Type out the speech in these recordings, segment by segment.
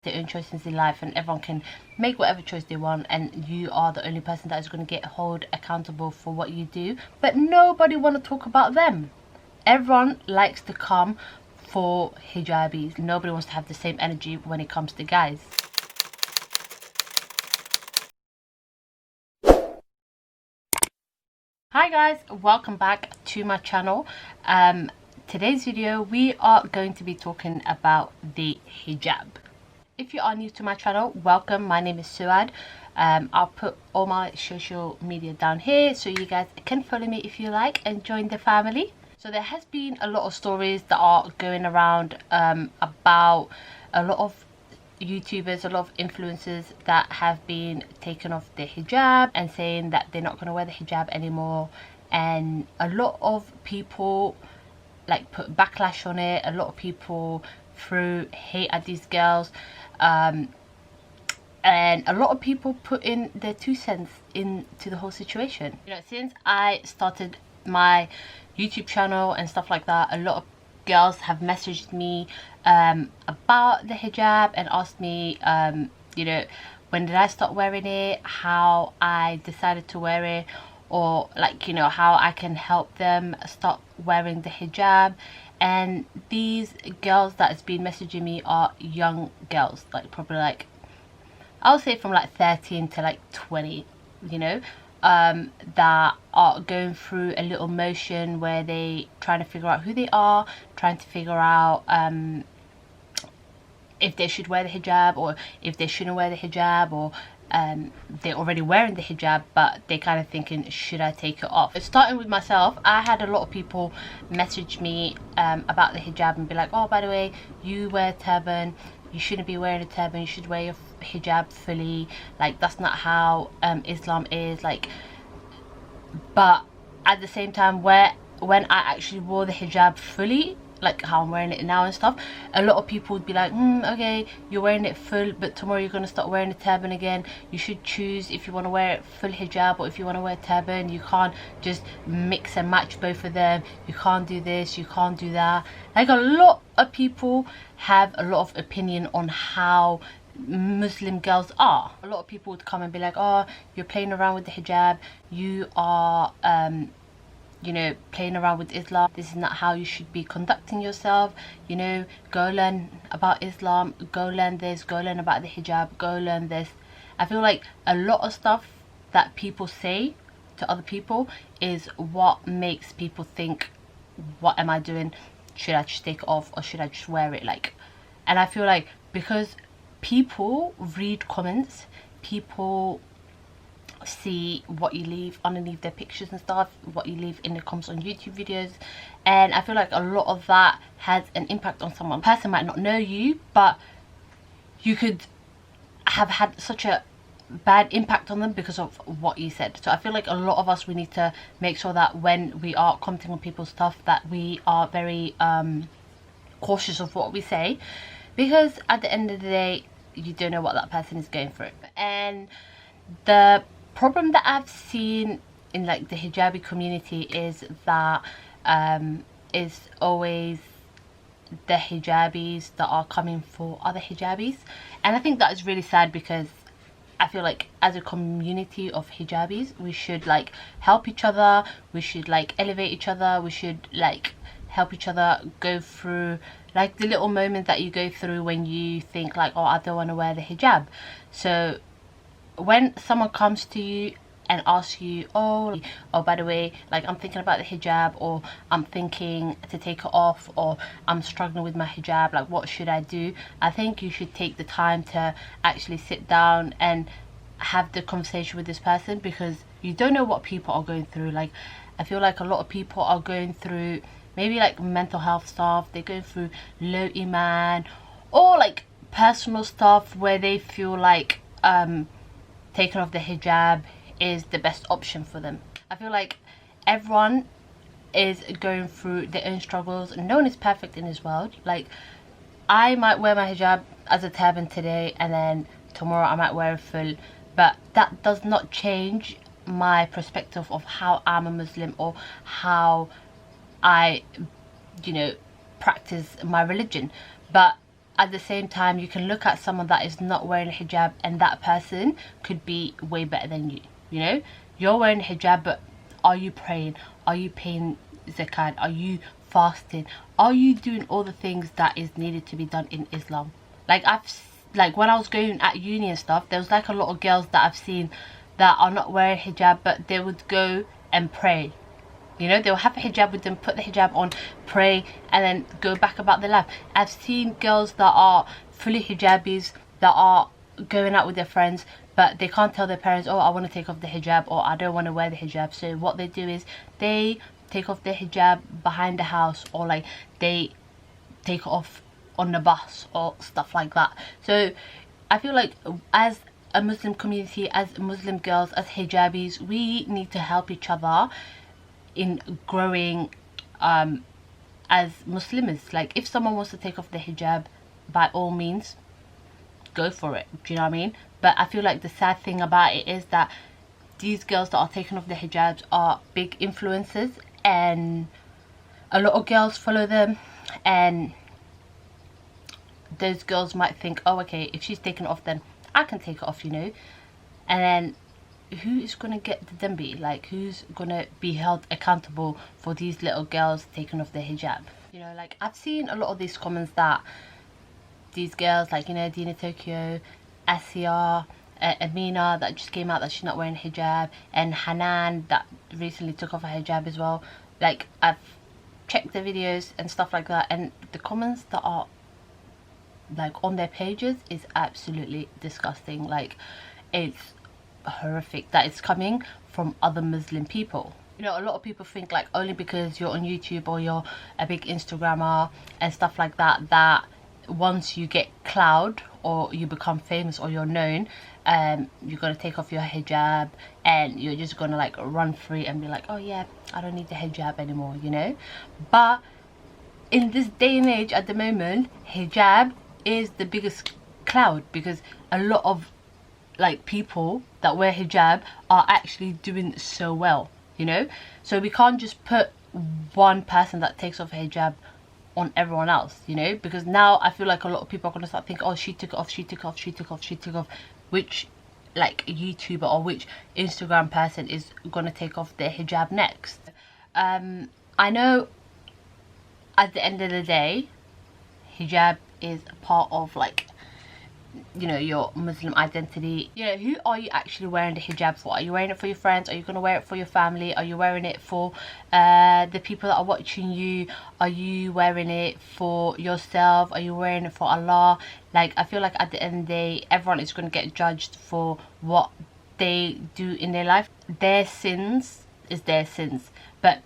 their own choices in life, and everyone can make whatever choice they want, and you are the only person that is going to get held accountable for what you do. But nobody want to talk about them. Everyone likes to come for hijabis. Nobody wants to have the same energy when it comes to guys. Hi guys, welcome back to my channel. Today's video we are going to be talking about the hijab. If you are new to my channel, welcome. My name is Suaad. I'll put all my social media down here so you guys can follow me if you like and join the family. So there has been a lot of stories that are going around about a lot of YouTubers, a lot of influencers that have been taken off their hijab and saying that they're not going to wear the hijab anymore, and a lot of people like put backlash on it. A lot of people threw hate at these girls, and a lot of people put in their 2 cents into the whole situation. You know, since I started my YouTube channel and stuff like that, a lot of girls have messaged me about the hijab and asked me, you know, when did I start wearing it, how I decided to wear it, or like, you know, how I can help them start wearing the hijab. And these girls that has been messaging me are young girls, like probably like, I'll say from like 13 to like 20, you know, that are going through a little motion where they trying to figure out who they are, trying to figure out if they should wear the hijab or if they shouldn't wear the hijab, or they're already wearing the hijab but they're kind of thinking, should I take it off? Starting with myself, I had a lot of people message me about the hijab and be like, oh, by the way, you wear turban, you shouldn't be wearing a turban, you should wear your hijab fully, like that's not how Islam is. Like, but at the same time, when I actually wore the hijab fully, like how I'm wearing it now and stuff, a lot of people would be like, okay, you're wearing it full, but tomorrow you're going to start wearing a turban again. You should choose if you want to wear it full hijab or if you want to wear turban. You can't just mix and match both of them. You can't do this, you can't do that. Like, a lot of people have a lot of opinion on how Muslim girls are. A lot of people would come and be like, oh, you're playing around with the hijab, you are you know, playing around with Islam, this is not how you should be conducting yourself, you know, go learn about Islam, go learn this, go learn about the hijab, go learn this. I feel like a lot of stuff that people say to other people is what makes people think, what am I doing, should I just take it off or should I just wear it? Like, and I feel like because people read comments, people see what you leave underneath their pictures and stuff, what you leave in the comments on YouTube videos, and I feel like a lot of that has an impact on someone. A person might not know you, but you could have had such a bad impact on them because of what you said. So I feel like a lot of us, we need to make sure that when we are commenting on people's stuff, that we are very cautious of what we say, because at the end of the day, you don't know what that person is going through. And the problem that I've seen in like the hijabi community is that is always the hijabis that are coming for other hijabis, and I think that is really sad, because I feel like as a community of hijabis, we should like help each other, we should like elevate each other, we should like help each other go through like the little moment that you go through when you think like, oh, I don't want to wear the hijab. So when someone comes to you and asks you, oh, by the way, like I'm thinking about the hijab, or I'm thinking to take it off, or I'm struggling with my hijab, like what should I do? I think you should take the time to actually sit down and have the conversation with this person, because you don't know what people are going through. Like, I feel like a lot of people are going through maybe like mental health stuff, they're going through low iman, or like personal stuff where they feel like taking off the hijab is the best option for them. I feel like everyone is going through their own struggles, and no one is perfect in this world. Like, I might wear my hijab as a turban today, and then tomorrow I might wear it full, but that does not change my perspective of how I'm a Muslim, or how I, you know, practice my religion. But at the same time, you can look at someone that is not wearing a hijab and that person could be way better than you. You know, you're wearing a hijab, but are you praying? Are you paying zakat? Are you fasting? Are you doing all the things that is needed to be done in Islam? Like when I was going at uni and stuff, there was like a lot of girls that I've seen that are not wearing hijab, but they would go and pray. You know, they'll have a hijab with them, put the hijab on, pray, and then go back about their life. I've seen girls that are fully hijabis, that are going out with their friends, but they can't tell their parents, oh, I want to take off the hijab, or I don't want to wear the hijab. So what they do is they take off their hijab behind the house, or like they take it off on the bus or stuff like that. So I feel like as a Muslim community, as Muslim girls, as hijabis, we need to help each other in growing as Muslims. Like, if someone wants to take off the hijab, by all means, go for it. Do you know what I mean? But I feel like the sad thing about it is that these girls that are taking off the hijabs are big influencers, and a lot of girls follow them, and those girls might think, oh, okay, if she's taking it off, then I can take it off, you know. And then who is going to get the dembi? Like, who's going to be held accountable for these little girls taking off their hijab? You know, like, I've seen a lot of these comments that these girls, like, you know, Dina Tokyo, Asia, Amina, that just came out that she's not wearing hijab, and Hanan, that recently took off her hijab as well. Like, I've checked the videos and stuff like that, and the comments that are like on their pages is absolutely disgusting. Like, it's horrific that it's coming from other Muslim people. You know, a lot of people think like only because you're on YouTube or you're a big Instagrammer and stuff like that, that once you get clout or you become famous or you're known, you're gonna take off your hijab and you're just gonna like run free and be like, oh yeah, I don't need the hijab anymore, you know. But in this day and age, at the moment, hijab is the biggest cloud, because a lot of like people that wear hijab are actually doing so well, you know. So we can't just put one person that takes off hijab on everyone else, you know, because now I feel like a lot of people are going to start thinking, oh, she took it off, she took it off, she took it off, she took it off. Which like YouTuber or which Instagram person is going to take off their hijab next? I know at the end of the day, hijab is a part of, like, you know, your Muslim identity. You know, who are you actually wearing the hijab for? Are you wearing it for your friends? Are you going to wear it for your family? Are you wearing it for the people that are watching you? Are you wearing it for yourself? Are you wearing it for Allah? Like, I feel like at the end of the day, everyone is going to get judged for what they do in their life. Their sins is their sins, but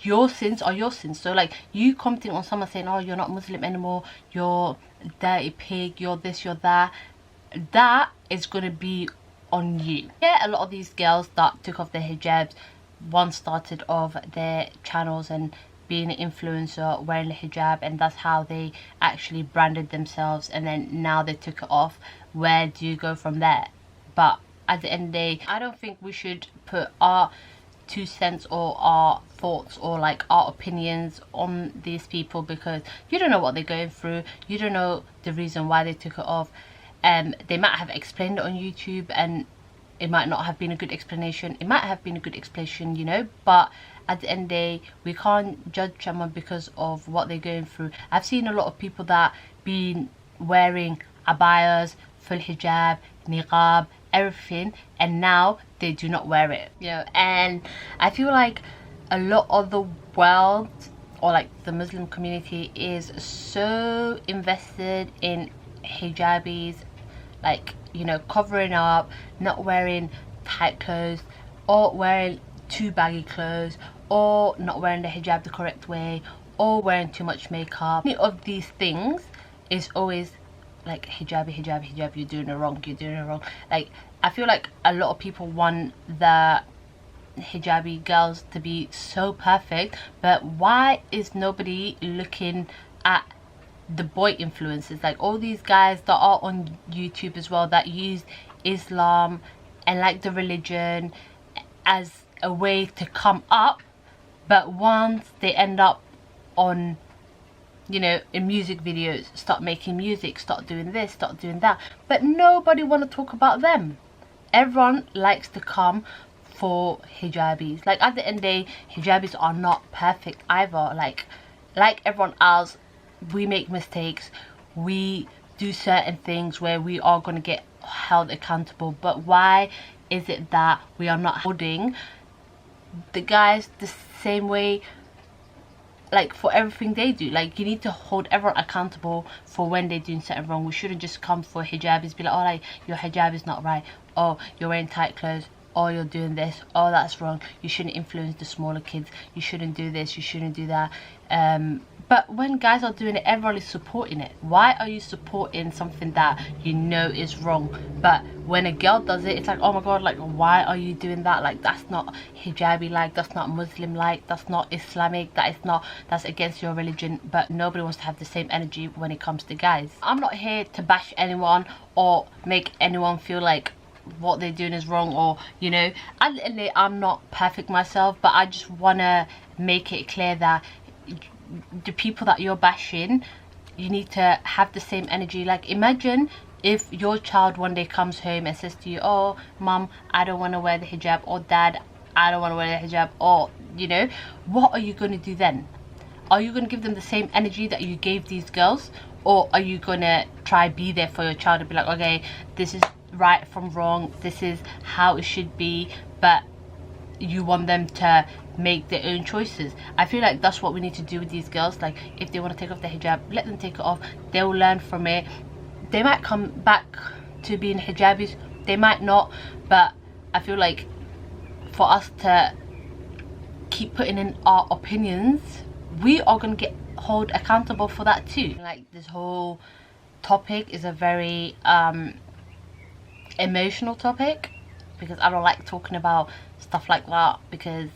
your sins are your sins. So like, you commenting on someone saying, oh, you're not Muslim anymore, you're dirty pig, you're this, you're that, that is going to be on you. Yeah, a lot of these girls that took off their hijabs once started off their channels and being an influencer, wearing a hijab, and that's how they actually branded themselves, and then now they took it off. Where do you go from there? But at the end of the day, I don't think we should put our 2 cents or our thoughts or like our opinions on these people, because you don't know what they're going through, you don't know the reason why they took it off. They might have explained it on YouTube and it might not have been a good explanation, it might have been a good explanation, you know. But at the end of the day, we can't judge someone because of what they're going through. I've seen a lot of people that been wearing abayas, full hijab, niqab, everything, and now they do not wear it, you know. And I feel like a lot of the world, or like the Muslim community, is so invested in hijabis, like, you know, covering up, not wearing tight clothes, or wearing too baggy clothes, or not wearing the hijab the correct way, or wearing too much makeup. Any of these things is always like, hijab, hijab, hijab, you're doing it wrong, you're doing it wrong. Like, I feel like a lot of people want the hijabi girls to be so perfect, but why is nobody looking at the boy influencers? Like, all these guys that are on YouTube as well, that use Islam and like the religion as a way to come up, but once they end up on you know, in music videos, start making music, start doing this, start doing that, but nobody want to talk about them. Everyone likes to come for hijabis. Like, at the end of the day, hijabis are not perfect either. Like everyone else, we make mistakes, we do certain things where we are going to get held accountable. But why is it that we are not holding the guys the same way, like, for everything they do? Like, you need to hold everyone accountable for when they're doing something wrong. We shouldn't just come for hijabis, be like, oh, like, your hijab is not right, oh, you're wearing tight clothes, oh, you're doing this, oh, that's wrong, you shouldn't influence the smaller kids, you shouldn't do this, you shouldn't do that. But when guys are doing it, everyone is supporting it. Why are you supporting something that you know is wrong? But when a girl does it, it's like, oh my god, like, why are you doing that? Like, that's not hijabi like, that's not Muslim like, that's not Islamic, that's against your religion. But nobody wants to have the same energy when it comes to guys. I'm not here to bash anyone or make anyone feel like what they're doing is wrong, or, you know, at the end of the day, I'm not perfect myself, but I just want to make it clear that the people that you're bashing, you need to have the same energy. Like, imagine if your child one day comes home and says to you, oh, mum, I don't want to wear the hijab, or dad, I don't want to wear the hijab, or, you know, what are you going to do then? Are you going to give them the same energy that you gave these girls, or are you going to try be there for your child and be like, okay, this is right from wrong, this is how it should be, but you want them to make their own choices? I feel like that's what we need to do with these girls. Like, if they want to take off the hijab, let them take it off, they'll learn from it. They might come back to being hijabis, they might not, but I feel like for us to keep putting in our opinions, we are going to get held accountable for that too. Like, this whole topic is a very emotional topic, because I don't like talking about stuff like that, because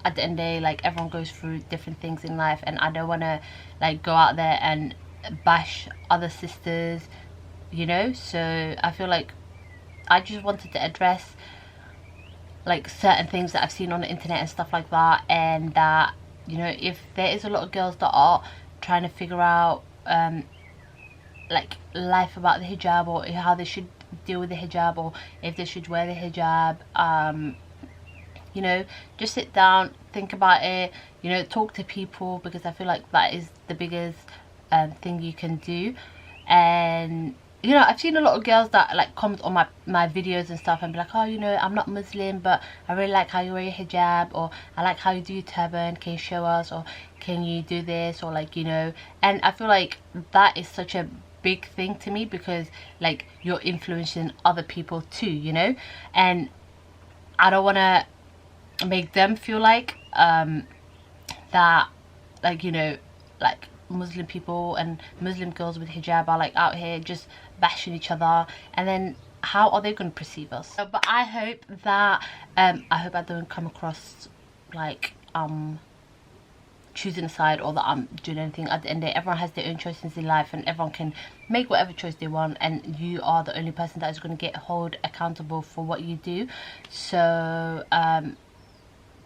at the end of the day, like, everyone goes through different things in life, and I don't want to, like, go out there and bash other sisters, you know. So I feel like I just wanted to address, like, certain things that I've seen on the internet and stuff like that, and that, you know, if there is a lot of girls that are trying to figure out like, life about the hijab, or how they should deal with the hijab, or if they should wear the hijab, you know, just sit down, think about it, you know, talk to people, because I feel like that is the biggest thing you can do. And, you know, I've seen a lot of girls that, like, comment on my videos and stuff and be like, oh, you know, I'm not Muslim, but I really like how you wear your hijab, or I like how you do your turban, can you show us, or can you do this, or, like, you know. And I feel like that is such a big thing to me, because, like, you're influencing other people too, you know. And I don't want to make them feel like that, like, you know, like, Muslim people and Muslim girls with hijab are, like, out here just bashing each other, and then how are they going to perceive us? But I hope that I don't come across like choosing a side, or that I'm doing anything. At the end of the day, everyone has their own choices in life, and everyone can make whatever choice they want, and you are the only person that is going to get held accountable for what you do. So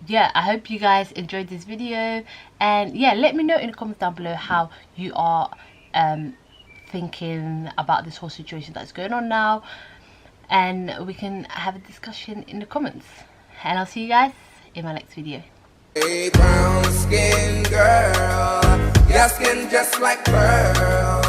yeah, I hope you guys enjoyed this video, and yeah, let me know in the comments down below how you are thinking about this whole situation that's going on now, and we can have a discussion in the comments. And I'll see you guys in my next video. Hey, brown skin girl, your skin just like pearl.